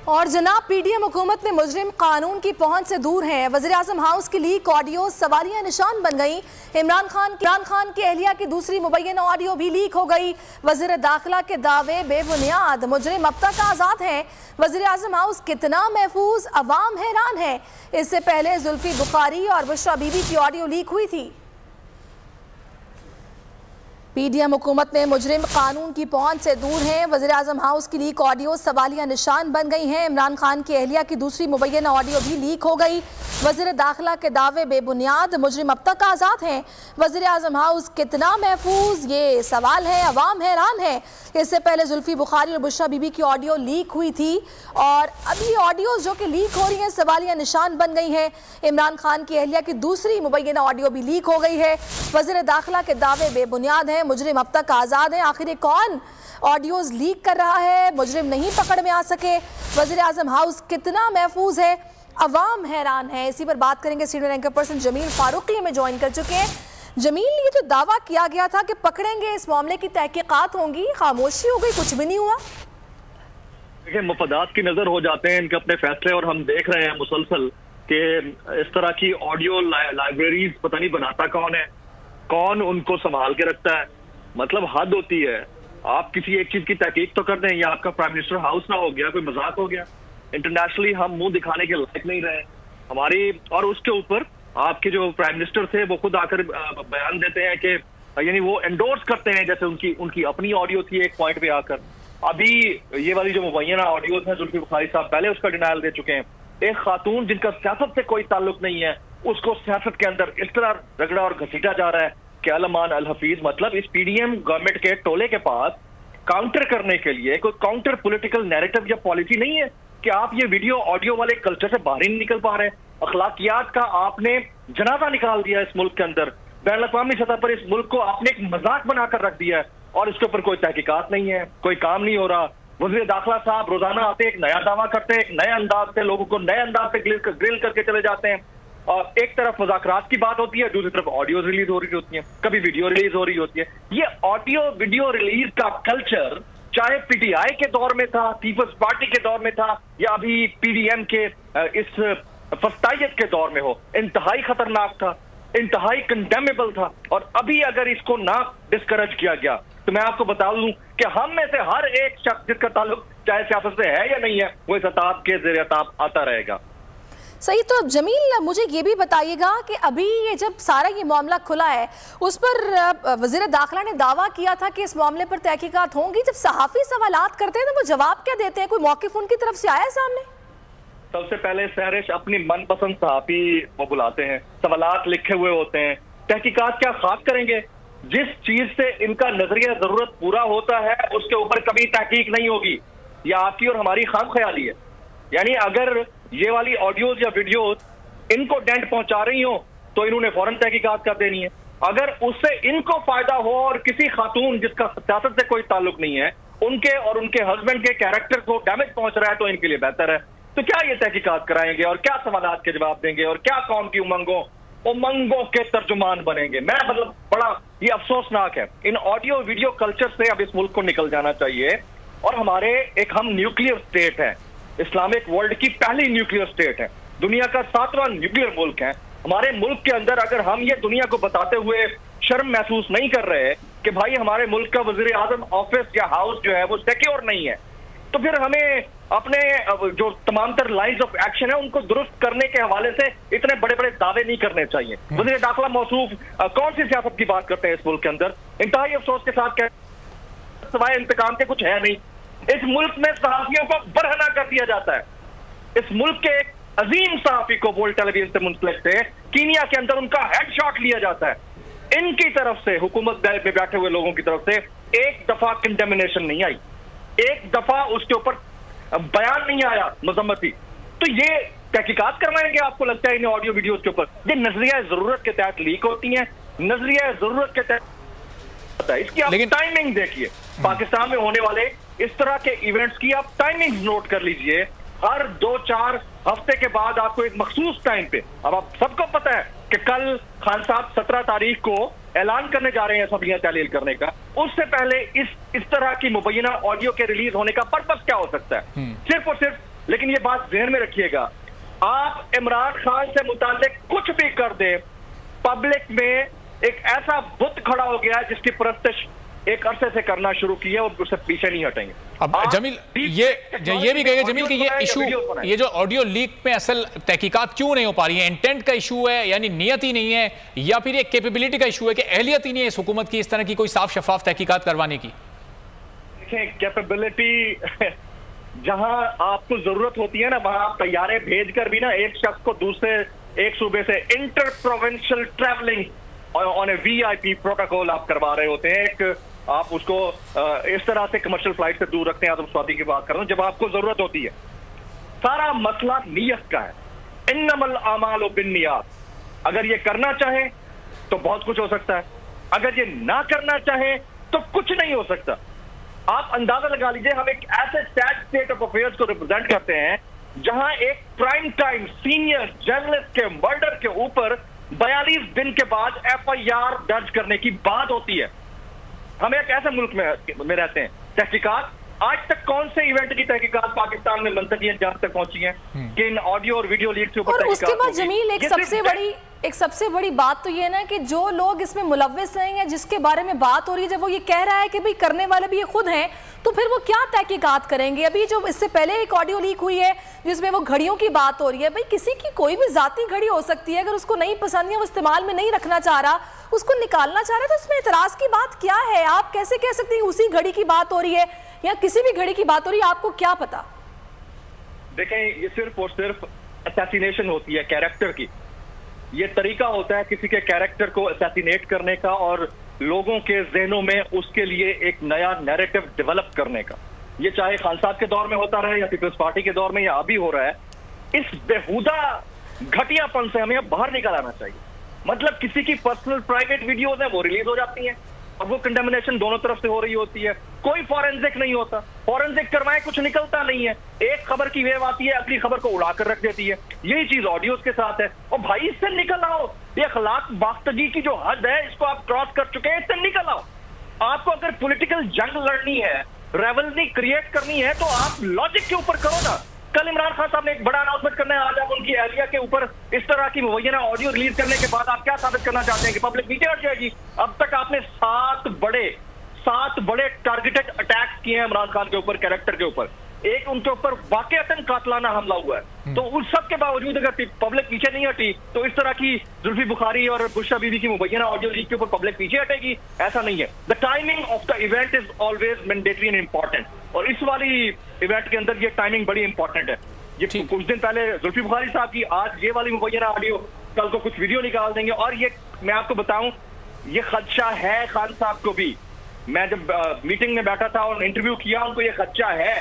और जनाब पीडीएम हुकूमत में मुजरिम कानून की पहुंच से दूर हैं। वज़ीर-ए-आज़म हाउस की लीक ऑडियो सवालिया निशान बन गई। इमरान खान की अहलिया की दूसरी मुबैयना ऑडियो भी लीक हो गई। वज़ीर दाखिला के दावे बेबुनियाद, मुजरिम अब तक आज़ाद हैं। वज़ीर-ए-आज़म हाउस कितना महफूज, अवाम हैरान है। इससे पहले जुल्फी बुखारी और बुशरा बीबी की ऑडियो लीक हुई थी। पीडीएम हुकूमत में मुजरिम कानून की पहुंच से दूर हैं। वज़ीर-ए-आज़म हाउस की लीक ऑडियो सवालिया निशान बन गई हैं। इमरान खान की अहलिया की दूसरी मुबैयना ऑडियो भी लीक हो गई। वज़ीर दाखिला के दावे बेबुनियाद, मुजरिम अब तक आज़ाद हैं। वज़ीर-ए-आज़म हाउस कितना महफूज, ये सवाल है, अवाम हैरान है। इससे पहले जुल्फी बुखारी और बुशरा बीबी की ऑडियो लीक हुई थी और अभी ऑडियो जो कि लीक हो रही हैं सवालिया निशान बन गई हैं। इमरान खान की अहलिया की दूसरी मुबैयना ऑडियो भी लीक हो गई है। वज़ीर दाखिला के दावे बेबुनियाद हैं, मुजरिम अब तक आज़ाद हैं। आखिर कौन ऑडियोज लीक कर रहा है, मुजरिम नहीं पकड़ में आ सके। वज़ीर-ए-आज़म हाउस कितना महफूज है, अवाम हैरान है। इसी पर बात करेंगे। Senior anchor person Jameel Farooqui हमें ज्वाइन कर चुके हैं। जमील, ये जो दावा किया गया था कि पकड़ेंगे, इस मामले की तहकीकात होंगी, खामोशी हो गई, कुछ भी नहीं हुआ। देखिए, मुफादात की नजर हो जाते हैं इनके अपने फैसले, और हम देख रहे हैं मुसलसल कि इस तरह की ऑडियो लाइब्रेरीज पता नहीं बनाता कौन है, कौन उनको संभाल के रखता है। मतलब हद होती है। आप किसी एक चीज की तहकीक तो कर दें, या आपका प्राइम मिनिस्टर हाउस ना हो गया, कोई मजाक हो गया। इंटरनेशनली हम मुंह दिखाने के लायक नहीं रहे हमारी। और उसके ऊपर आपके जो प्राइम मिनिस्टर थे वो खुद आकर बयान देते हैं कि यानी वो एंडोर्स करते हैं, जैसे उनकी अपनी ऑडियो थी एक पॉइंट पे आकर। अभी ये वाली जो मुबैयना ऑडियो है, जुल्फी बुखारी साहब पहले उसका डिनायल दे चुके हैं। एक खातून जिनका सियासत से कोई ताल्लुक नहीं है, उसको सियासत के अंदर इस तरह रगड़ा और घसीटा जा रहा है कि अलमान अल हफीज। मतलब इस पीडीएम गवर्नमेंट के टोले के पास काउंटर करने के लिए कोई काउंटर पॉलिटिकल नैरेटिव या पॉलिसी नहीं है कि आप ये वीडियो ऑडियो वाले कल्चर से बाहर ही नहीं निकल पा रहे। अखलाकियात का आपने जनाजा निकाल दिया इस मुल्क के अंदर। बैन अक़वामी सतह पर इस मुल्क को आपने एक मजाक बनाकर रख दिया है और इसके ऊपर कोई तहकीकात नहीं है, कोई काम नहीं हो रहा। वज़ीर दाखिला साहब रोजाना आते एक नया दावा करते हैं, एक नए अंदाज से लोगों को नए अंदाज से ग्रिल करके चले जाते हैं। और एक तरफ मुज़ाकरात की बात होती है, दूसरी तरफ ऑडियो रिलीज हो रही होती है, कभी वीडियो रिलीज हो रही होती है। ये ऑडियो वीडियो रिलीज का कल्चर चाहे पीटीआई के दौर में था, पीपल्स पार्टी के दौर में था, या अभी पीडीएम के इस फस्तायत के दौर में हो, इंतहाई खतरनाक था, इंतहाई कंडेमेबल था। और अभी अगर इसको ना डिस्करेज किया गया तो मैं आपको बता दूं कि हम में से हर एक शख्स जिसका ताल्लुक चाहे सियासत से है या नहीं है, वो इस अताब के ज़ेरे अताब आता रहेगा। सही। तो जमील, मुझे ये भी बताइएगा कि अभी ये जब सारा ये मामला खुला है, उस पर वज़ीर दाखिला ने दावा किया था कि इस मामले पर तहकीकात होंगी। जब सहाफ़ी सवालात करते हैं तो वो जवाब क्या देते हैं? कोई मौक़िफ़ उनकी तरफ से आया सामने? सबसे पहले सहरिश अपनी मनपसंद सहाफ़ी वो बुलाते हैं, सवालात लिखे हुए होते हैं। तहकीकात क्या खास करेंगे? जिस चीज से इनका नजरिया जरूरत पूरा होता है उसके ऊपर कभी तहकीक नहीं होगी। यह आपकी और हमारी खाम ख्याली है। यानी अगर ये वाली ऑडियोज या वीडियोज इनको डेंट पहुंचा रही हो तो इन्होंने फौरन तहकीकात कर देनी है। अगर उससे इनको फायदा हो और किसी खातून जिसका सियासत से कोई ताल्लुक नहीं है, उनके और उनके हस्बैंड के कैरेक्टर को डैमेज पहुंच रहा है, तो इनके लिए बेहतर है। तो क्या ये तहकीकात कराएंगे और क्या सवालात के जवाब देंगे और क्या कौम की उमंगों के तर्जुमान बनेंगे? मैं मतलब बड़ा ये अफसोसनाक है। इन ऑडियो वीडियो कल्चर से अब इस मुल्क को निकल जाना चाहिए। और हमारे हम न्यूक्लियर स्टेट है, इस्लामिक वर्ल्ड की पहली न्यूक्लियर स्टेट है, दुनिया का 7वां न्यूक्लियर मुल्क है। हमारे मुल्क के अंदर अगर हम ये दुनिया को बताते हुए शर्म महसूस नहीं कर रहे कि भाई हमारे मुल्क का वज़ीर आज़म ऑफिस या हाउस जो है वो सिक्योर नहीं है, तो फिर हमें अपने जो तमाम तर लाइन्स ऑफ एक्शन है उनको दुरुस्त करने के हवाले से इतने बड़े बड़े दावे नहीं करने चाहिए। वज़ीर दाखिला मौसूफ कौन सी सियासत की बात करते हैं इस मुल्क के अंदर? इंतहाई अफसोस के साथ कह, सवाए इंतकाम के कुछ है नहीं। इस मुल्क में सहाफियों को बरहना कर दिया जाता है। इस मुल्क के एक अजीम सहाफी को वर्ल्ड टेलीविजन से मुंसलिक थे, कीनिया के अंदर उनका हेडशॉट लिया जाता है। इनकी तरफ से, हुकूमत में बैठे हुए लोगों की तरफ से एक दफा कंडेमिनेशन नहीं आई, एक दफा उसके ऊपर बयान नहीं आया मजम्मती। तो ये तहकीकात करवाएंगे आपको लगता है इन ऑडियो वीडियोज के ऊपर? ये नजरिया जरूरत के तहत लीक होती हैं, नजरिया जरूरत के तहत। इसकी आप टाइमिंग देखिए, पाकिस्तान में होने वाले इस तरह के इवेंट्स की आप टाइमिंग नोट कर लीजिए। हर 2-4 हफ्ते के बाद आपको एक मखसूस टाइम पे, अब आप सबको पता है कि कल खान साहब 17 तारीख को ऐलान करने जा रहे हैं असम्बलियां तहलील करने का। उससे पहले इस तरह की मुबैना ऑडियो के रिलीज होने का पर्पस क्या हो सकता है? सिर्फ और सिर्फ लेकिन ये बात ध्यान में रखिएगा, आप इमरान खान से मुताल्लिक कुछ भी कर दे, पब्लिक में एक ऐसा बुत खड़ा हो गया है जिसकी परस्तिश एक अरसे से करना शुरू की है और उससे पीछे नहीं हटेंगे। अब जमील ये भी कहेगा जमील कि ये इशू, ये जो ऑडियो लीक में असल तहकीकात क्यों नहीं हो पा रही है, इंटेंट का इशू है यानी नियत ही नहीं है, या फिर ये कैपेबिलिटी का इशू है कि अहलियत ही नहीं है इस हुकूमत की इस तरह की कोई साफ शफाफ तहकीकात करवाने की? देखें, कैपेबिलिटी जहां आपको जरूरत होती है ना, वहां आप तैयारे भेजकर भी ना एक शख्स को दूसरे एक सूबे से inter provincial travelling on A VIP protocol आप करवा रहे होते हैं। एक आप उसको इस तरह से कमर्शियल फ्लाइट से दूर रखते हैं। आदम स्वाति की बात कर रहा हूं, जब आपको जरूरत होती है। सारा मसला नियत का है, इन्नमल आमाल बिन्नियात। अगर ये करना चाहे तो बहुत कुछ हो सकता है, अगर ये ना करना चाहे तो कुछ नहीं हो सकता। आप अंदाजा लगा लीजिए, हम एक ऐसे सैड स्टेट ऑफ अफेयर्स को रिप्रेजेंट करते हैं जहां एक प्राइम टाइम सीनियर जर्नलिस्ट के मर्डर के ऊपर 42 दिन के बाद एफआईआर दर्ज करने की बात होती है। हम एक ऐसे मुल्क में रहते हैं। तहकीकात, आज तक कौन से इवेंट की तहकीकात पाकिस्तान में मंतकियां जहां तक पहुंची हैं कि इन ऑडियो और वीडियो लीक के ऊपर? और उसके बाद जमील एक सबसे बड़ी बात तो ये है ना कि जो लोग इसमें मुलव्विस हैं या जिसके बारे में बात हो रही है, जब वो ये कह रहा है कि भाई करने वाले भी ये खुद हैं, तो फिर वो क्या तहकीकात करेंगे? अभी जो इससे पहले एक ऑडियो लीक हुई है जिसमें वो घड़ियों की बात हो रही है, भाई किसी की कोई भी जाती घड़ी हो सकती है, अगर उसको नहीं पसंद है, वो इस्तेमाल में नहीं रखना चाह रहा, उसको निकालना चाह रहा है, तो इसमें इतराज की बात क्या है? आप कैसे कह सकते हैं उसी घड़ी की बात हो रही है या किसी भी घड़ी की बात हो रही है? आपको क्या पता? देखें, ये सिर्फ और सिर्फ असैसिनेशन होती है कैरेक्टर की। ये तरीका होता है किसी के कैरेक्टर को असैसिनेट करने का और लोगों के जहनों में उसके लिए एक नया नैरेटिव डेवलप करने का। ये चाहे खान साहब के दौर में होता रहे या पीपल्स पार्टी के दौर में या अभी हो रहा है। इस बेहुदा घटियापन से हमें बाहर निकल आना चाहिए। मतलब किसी की पर्सनल प्राइवेट वीडियोज है, वो रिलीज हो जाती हैं और वो कंडेमिनेशन दोनों तरफ से हो रही होती है। कोई फॉरेंसिक नहीं होता, फॉरेंसिक करवाए कुछ निकलता नहीं है। एक खबर की वेव आती है, अगली खबर को उड़ाकर रख देती है। यही चीज ऑडियोज के साथ है। और भाई इससे निकल आओ, ये अखलाक बाख्तगी की जो हद है इसको आप क्रॉस कर चुके हैं, इससे निकल आओ। आपको अगर पॉलिटिकल जंग लड़नी है, रेवलरी क्रिएट करनी है, तो आप लॉजिक के ऊपर करो ना। कल इमरान खान साहब ने एक बड़ा अनाउंसमेंट करना है, आज आप उनकी एहलिया के ऊपर इस तरह की मुबैना ऑडियो रिलीज करने के बाद आप क्या साबित करना चाहते हैं कि पब्लिक नीचे हट जाएगी? अब तक आपने 7 बड़े टारगेटेड अटैक्स किए हैं इमरान खान के ऊपर, कैरेक्टर के ऊपर। एक उनके ऊपर वाकईतन कातलाना हमला हुआ है। तो उस सब के बावजूद अगर पब्लिक पीछे नहीं हटी तो इस तरह की जुल्फी बुखारी और बुशरा बीबी की मुबैना ऑडियो लीक के ऊपर पब्लिक पीछे हटेगी? ऐसा नहीं है। The timing of the event is always mandatory and important, और इस वाली इवेंट के अंदर ये टाइमिंग बड़ी इंपॉर्टेंट है। ये कुछ दिन पहले जुल्फी बुखारी साहब की, आज ये वाली मुबैना ऑडियो, कल को कुछ वीडियो निकाल देंगे। और ये मैं आपको बताऊं, ये खदशा है खान साहब को भी। मैं जब मीटिंग में बैठा था और इंटरव्यू किया, उनको ये खदशा है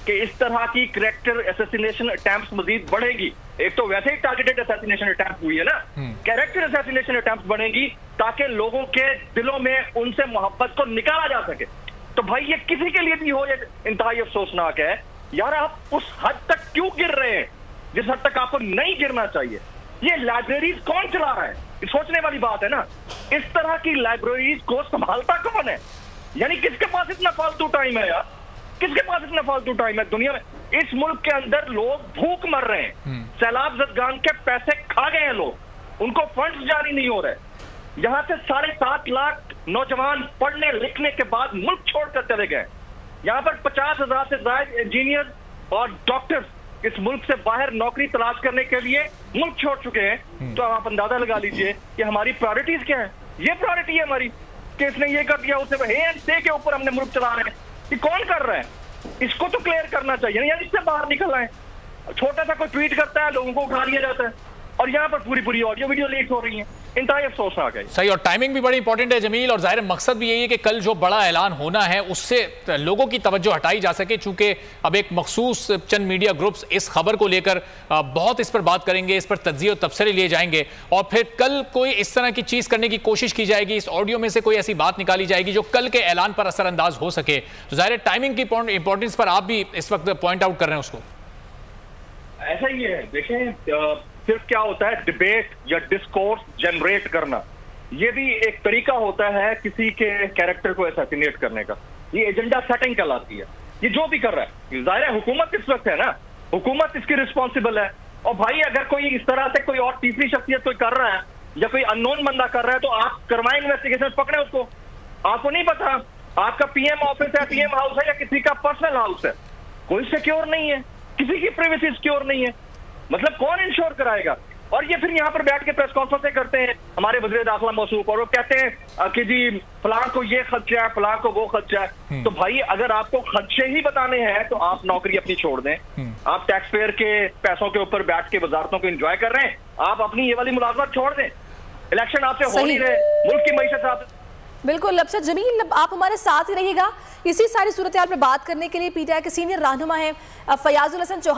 कि इस तरह की कैरेक्टर असैसिनेशन अटेम्प्ट्स मजीद बढ़ेगी। एक तो वैसे ही टारगेटेड असैसिनेशन अटेम्प्ट हुई है ना, कैरेक्टर असैसिनेशन अटेम्प्ट बढ़ेगी ताकि लोगों के दिलों में उनसे मोहब्बत को निकाला जा सके। तो भाई ये किसी के लिए भी हो, ये इंतहाई अफसोसनाक है। यार आप उस हद तक क्यों गिर रहे हैं जिस हद तक आपको नहीं गिरना चाहिए? ये लाइब्रेरीज कौन चला रहा है? सोचने वाली बात है ना। इस तरह की लाइब्रेरीज को संभालता कौन है? यानी किसके पास इतना फालतू टाइम है यार? किसके पास इतना फालतू टाइम है दुनिया में? इस मुल्क के अंदर लोग भूख मर रहे हैं, सैलाब जदगान के पैसे खा गए हैं लोग, उनको फंड्स जारी नहीं हो रहे। यहां से 7.5 लाख नौजवान पढ़ने लिखने के बाद मुल्क छोड़कर चले गए। यहाँ पर 50,000 से ज्यादा इंजीनियर और डॉक्टर्स इस मुल्क से बाहर नौकरी तलाश करने के लिए मुल्क छोड़ चुके हैं। तो आप अंदाजा लगा लीजिए कि हमारी प्रायोरिटीज क्या है। ये प्रायोरिटी है हमारी कि इसने ये कर दिया, उसे हे एंड से के ऊपर हमने मुल्क चला रहे हैं। ये कौन कर रहा है? इसको तो क्लियर करना चाहिए, यानी इससे बाहर निकल आए। छोटा सा कोई ट्वीट करता है, लोगों को उठा लिया जाता है, और यहाँ पर पूरी ऑडियो वीडियो लीक हो रही है। इंतहाई अफसोसनाक है। सही, और टाइमिंग भी बड़ी इंपॉर्टेंट है जमील, और जाहिर मकसद भी यही है कि कल जो बड़ा ऐलान होना है उससे लोगों की तवज्जो हटाई जा सके। चूंकि अब एक मखसूस चंद मीडिया ग्रुप्स इस खबर को लेकर बहुत इस पर बात करेंगे, इस पर तज्जिए और तबसरे लिए जाएंगे, और फिर कल कोई इस तरह की चीज करने की कोशिश की जाएगी, इस ऑडियो में से कोई ऐसी बात निकाली जाएगी जो कल के ऐलान पर असरअंदाज हो सके। तो जाहिर टाइमिंग की इंपॉर्टेंस पर आप भी इस वक्त पॉइंट आउट कर रहे हैं उसको। ऐसा ही है। देखें, सिर्फ क्या होता है डिबेट या डिस्कोर्स जनरेट करना, ये भी एक तरीका होता है किसी के कैरेक्टर को असैसिनेट करने का। ये एजेंडा सेटिंग कहलाती है। ये जो भी कर रहा है, जाहिर है हुकूमत इस वक्त है ना, हुकूमत इसकी रिस्पॉन्सिबल है। और भाई अगर कोई इस तरह से कोई और तीसरी शख्सियत कोई कर रहा है या कोई अननोन बंदा कर रहा है तो आप करवाएं इन्वेस्टिगेशन, पकड़े उसको। आपको नहीं पता आपका पीएम ऑफिस है, पीएम हाउस है या किसी का पर्सनल हाउस है, कोई सिक्योर नहीं है, किसी की प्राइवेसी सिक्योर नहीं है, मतलब कौन इंश्योर कराएगा? और ये फिर यहाँ पर बैठ के प्रेस कॉन्फ्रेंस करते हैं हमारे वज़ीर दाखिला मौसूफ, और वो कहते हैं कि जी फलां को ये खर्चा है, फलां को वो खर्चा है। तो भाई अगर आपको खर्चे ही बताने हैं तो आप नौकरी अपनी छोड़ दें। आप टैक्स पेयर के पैसों के ऊपर बैठ के वजारतों को एंजॉय कर रहे हैं, आप अपनी ये वाली मुलाजमत छोड़ दें। इलेक्शन आपसे हो नहीं रहे, मुल्क की मईशत आप। बिल्कुल। अफसर जमील, आप हमारे साथ ही रहिएगा इसी सारी सूरत हाल पर बात करने के लिए। पीटीआई के सीनियर रहनुमा है फयाजुल हसन चौहान।